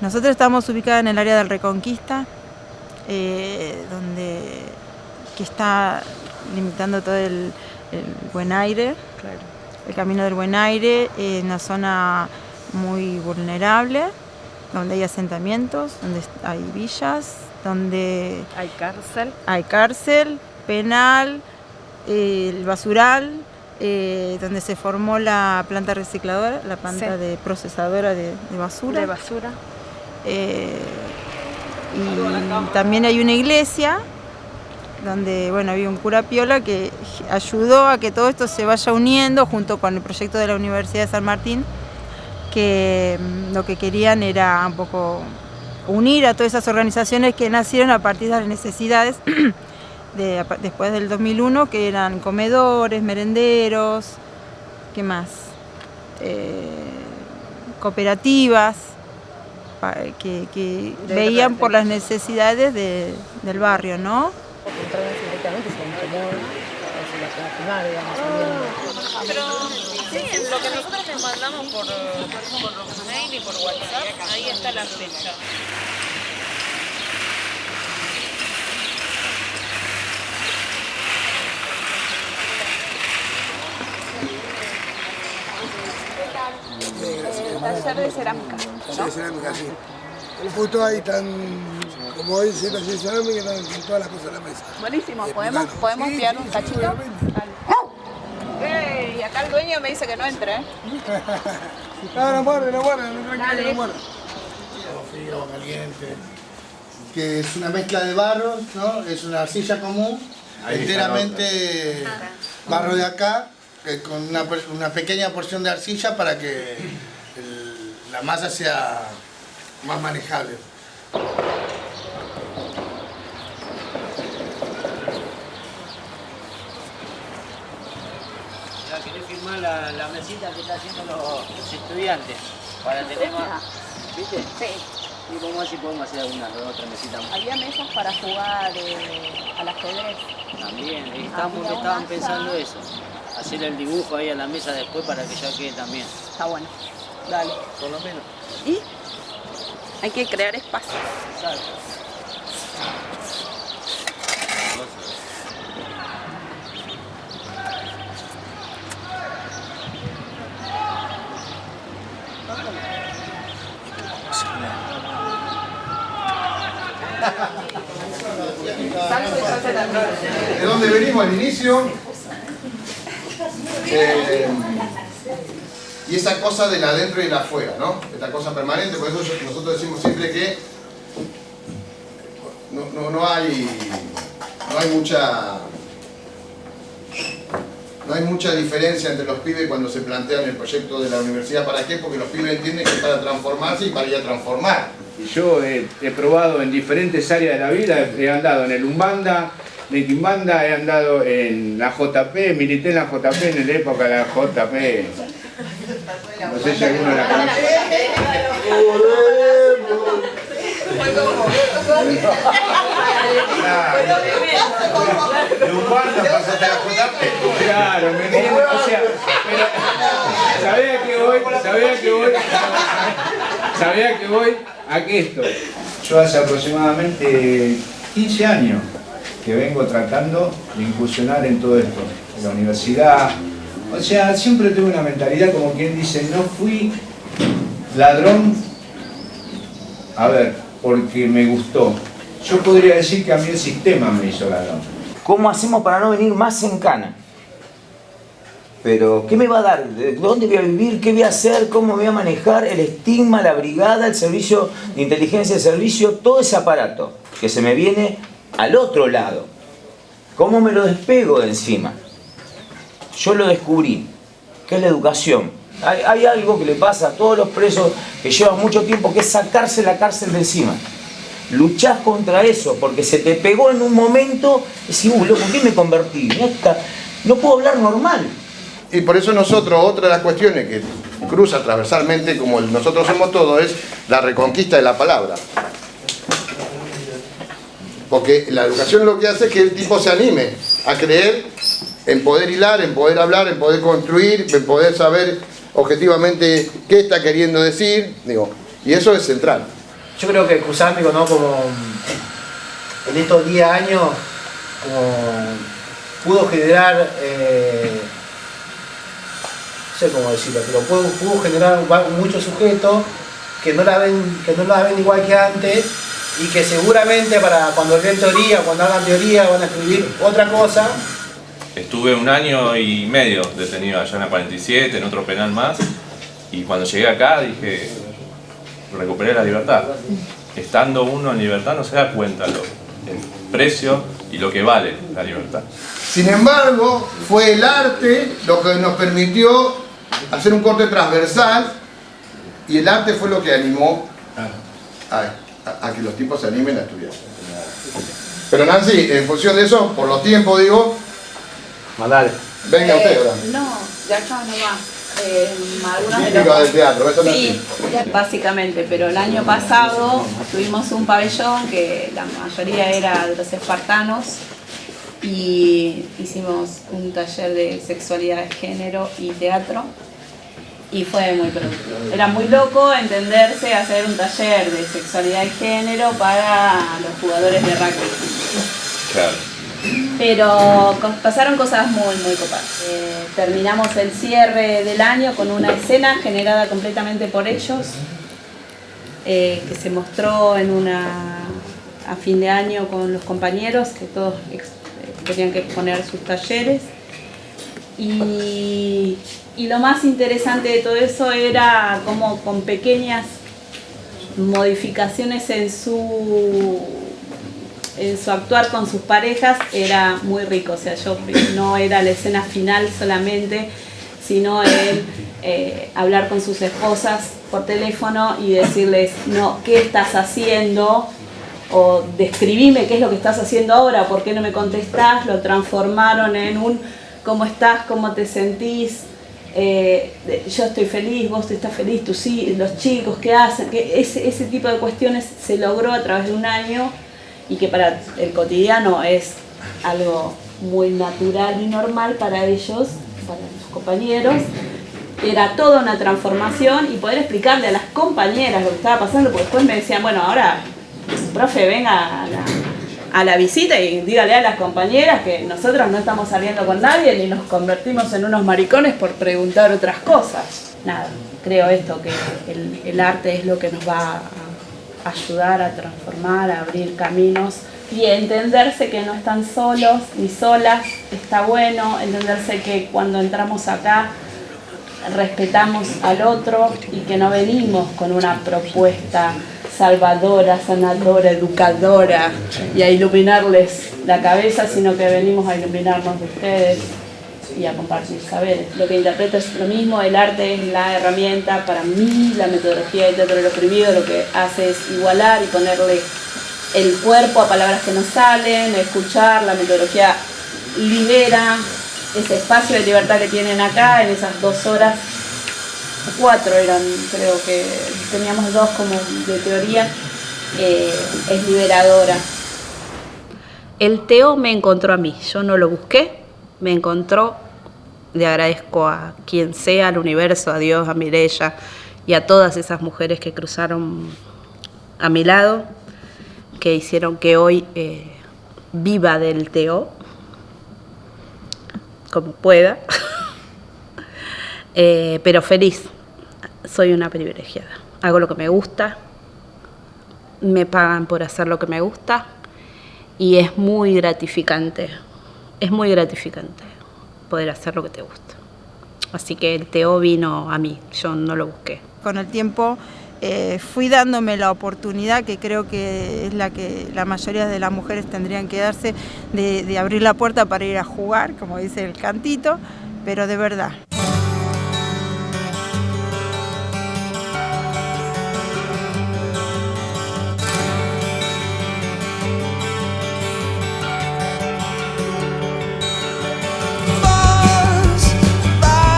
Nosotros estamos ubicados en el área del Reconquista, que está limitando todo el Buen Aire, el camino del Buen Aire, una zona muy vulnerable, donde hay asentamientos, donde hay villas, donde hay cárcel, penal, el basural, donde se formó la planta recicladora, la planta de procesadora de basura. Y también hay una iglesia donde había un cura piola que ayudó a que todo esto se vaya uniendo junto con el proyecto de la Universidad de San Martín, que lo que querían era un poco unir a todas esas organizaciones que nacieron a partir de las necesidades después del 2001, que eran comedores, merenderos, ¿qué más? Cooperativas, que veían por las necesidades del barrio, ¿no? Pero sí, en lo que nosotros les mandamos por mail y por WhatsApp, ahí está la fecha. Taller de cerámica. Taller de cerámica, sí. Justo ahí están, como hoy se taller de cerámica, están todas las cosas en la mesa. Buenísimo, ¿podemos pillar un cachito? Y acá el dueño me dice que no entre. No muerde, no muerde, Dale. no muerde. Frío, caliente. Que es una mezcla de barros, ¿no? Es una arcilla común, ahí enteramente barro de acá, con una pequeña porción de arcilla para que la masa sea más manejable. ¿Querés firmar la mesita que están haciendo los estudiantes? Para tener más. ¿Viste? Sí. Y vamos a ver si podemos hacer alguna otra mesita más. Había mesas para jugar al ajedrez. También, estaban pensando eso. Hacer el dibujo ahí a la mesa después para que ya quede también. Está bueno. Dale. Por lo menos. Y hay que crear espacios. Exacto. De dónde venimos al inicio. Y esa cosa del adentro y el afuera, ¿no? Esta cosa permanente, por eso nosotros decimos siempre que no hay mucha diferencia entre los pibes cuando se plantean el proyecto de la universidad. ¿Para qué? Porque los pibes entienden que es para transformarse y para ir a transformar. Yo he probado en diferentes áreas de la vida, he andado en el Umbanda, en Quimbanda, he andado en la JP, milité en la JP en la época de la JP. No sé si alguno la conoce. De Umbanda pasaste a la JP. Claro, me entiendo, o sea, pero sabía que voy a que esto. Yo hace aproximadamente 15 años que vengo tratando de incursionar en todo esto, en la universidad. O sea, siempre tuve una mentalidad como quien dice, no fui ladrón, a ver, porque me gustó. Yo podría decir que a mí el sistema me hizo ladrón. ¿Cómo hacemos para no venir más en cana? Pero, ¿qué me va a dar? ¿De dónde voy a vivir? ¿Qué voy a hacer? ¿Cómo voy a manejar el estigma, la brigada, el servicio de inteligencia de servicio? Todo ese aparato que se me viene al otro lado. ¿Cómo me lo despego de encima? Yo lo descubrí, que es la educación. Hay algo que le pasa a todos los presos que llevan mucho tiempo, que es sacarse la cárcel de encima. Luchás contra eso, porque se te pegó en un momento y decís, loco, ¿en qué me convertí? No puedo hablar normal. Y por eso nosotros, otra de las cuestiones que cruza transversalmente, como nosotros somos todos, es la reconquista de la palabra. Porque la educación lo que hace es que el tipo se anime a creer en poder hilar, en poder hablar, en poder construir, en poder saber objetivamente qué está queriendo decir, digo, y eso es central. Yo creo que Cruzármico, ¿no? Como en estos 10 años, como pudo generar, no sé cómo decirlo, pero pudo generar muchos sujetos que no la ven igual que antes, y que seguramente para cuando leen teoría, cuando hagan teoría, van a escribir otra cosa. Estuve 1 año y medio detenido allá en la 47, en otro penal más, y cuando llegué acá dije, recuperé la libertad. Estando uno en libertad no se da cuenta el precio y lo que vale la libertad. Sin embargo, fue el arte lo que nos permitió hacer un corte transversal, y el arte fue lo que animó a que los tipos se animen a estudiar. Pero Nancy, en función de eso, por los tiempos digo, mandale. Venga usted ahora. No, ya está nomás. Algunos de Típico del teatro, eso no es sí, básicamente, pero el año pasado tuvimos un pabellón que la mayoría era de los espartanos y hicimos un taller de sexualidad de género y teatro y fue muy productivo. Era muy loco entenderse hacer un taller de sexualidad y género para los jugadores de rugby. Claro. Pero pasaron cosas muy copadas. Terminamos el cierre del año con una escena generada completamente por ellos, que se mostró a fin de año con los compañeros, que todos tenían que exponer sus talleres. Y lo más interesante de todo eso era cómo con pequeñas modificaciones en su actuar con sus parejas era muy rico. O sea, no era la escena final solamente, sino el hablar con sus esposas por teléfono y decirles, no, ¿qué estás haciendo? O describime qué es lo que estás haciendo ahora, ¿por qué no me contestás? Lo transformaron en un ¿cómo estás? ¿Cómo te sentís? Yo estoy feliz, vos estás feliz, los chicos, ¿qué hacen? Que ese tipo de cuestiones se logró a través de un año y que para el cotidiano es algo muy natural y normal para ellos, para los compañeros. Era toda una transformación y poder explicarle a las compañeras lo que estaba pasando, porque después me decían, bueno, ahora, profe, venga a la visita y dígale a las compañeras que nosotros no estamos saliendo con nadie ni nos convertimos en unos maricones por preguntar otras cosas. Nada, creo esto, que el arte es lo que nos va a ayudar a transformar, a abrir caminos y a entenderse que no están solos ni solas. Está bueno entenderse que cuando entramos acá respetamos al otro y que no venimos con una propuesta salvadora, sanadora, educadora y a iluminarles la cabeza, sino que venimos a iluminarnos de ustedes y a compartir saberes. Lo que interpreto es lo mismo, el arte es la herramienta. Para mí, la metodología del teatro del oprimido lo que hace es igualar y ponerle el cuerpo a palabras que no salen, escuchar. La metodología libera ese espacio de libertad que tienen acá en esas 2 horas. 4 eran, creo que teníamos 2 como de teoría, es liberadora. El Teo me encontró a mí, yo no lo busqué, me encontró. Le agradezco a quien sea, al universo, a Dios, a Mireya y a todas esas mujeres que cruzaron a mi lado, que hicieron que hoy viva del Teo, como pueda. Pero feliz, soy una privilegiada. Hago lo que me gusta, me pagan por hacer lo que me gusta y es muy gratificante poder hacer lo que te gusta. Así que el Teo vino a mí, yo no lo busqué. Con el tiempo fui dándome la oportunidad, que creo que es la que la mayoría de las mujeres tendrían que darse, de abrir la puerta para ir a jugar, como dice el cantito, pero de verdad. Falls by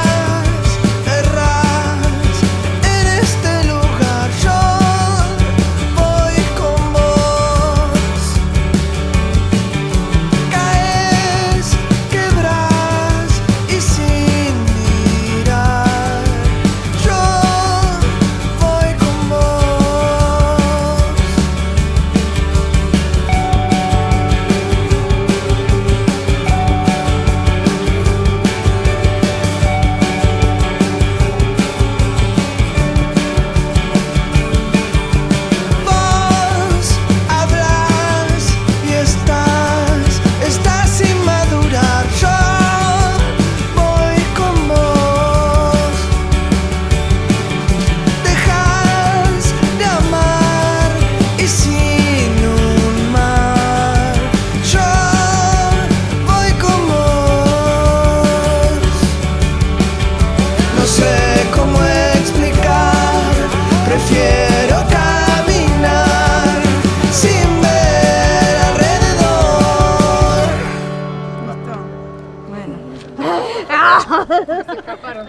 se escaparon.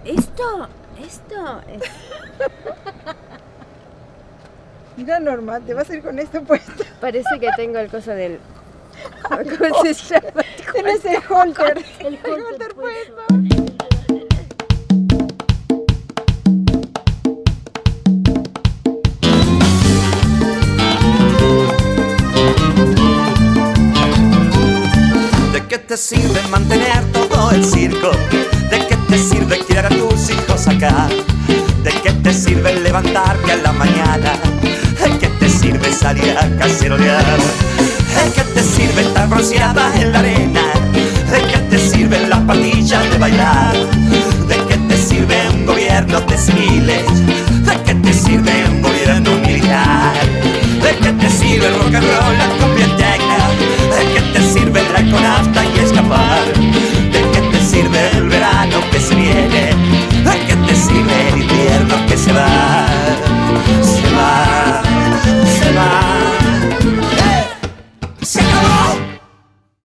Esto es... Mira, Norma, te vas a ir con esto puesto. Parece que tengo el coso del... ¿Cómo se llama? Tenés el holter. El holter puesto. ¿De qué te sirve mantener todo el circo? ¿De qué te sirve criar a tus hijos acá? ¿De qué te sirve levantarte a la mañana? ¿De qué te sirve salir a cacerolear? ¿De qué te sirve estar bronceada en la arena? ¿De qué te sirven las patillas de bailar? ¿De qué te sirve un gobierno de civiles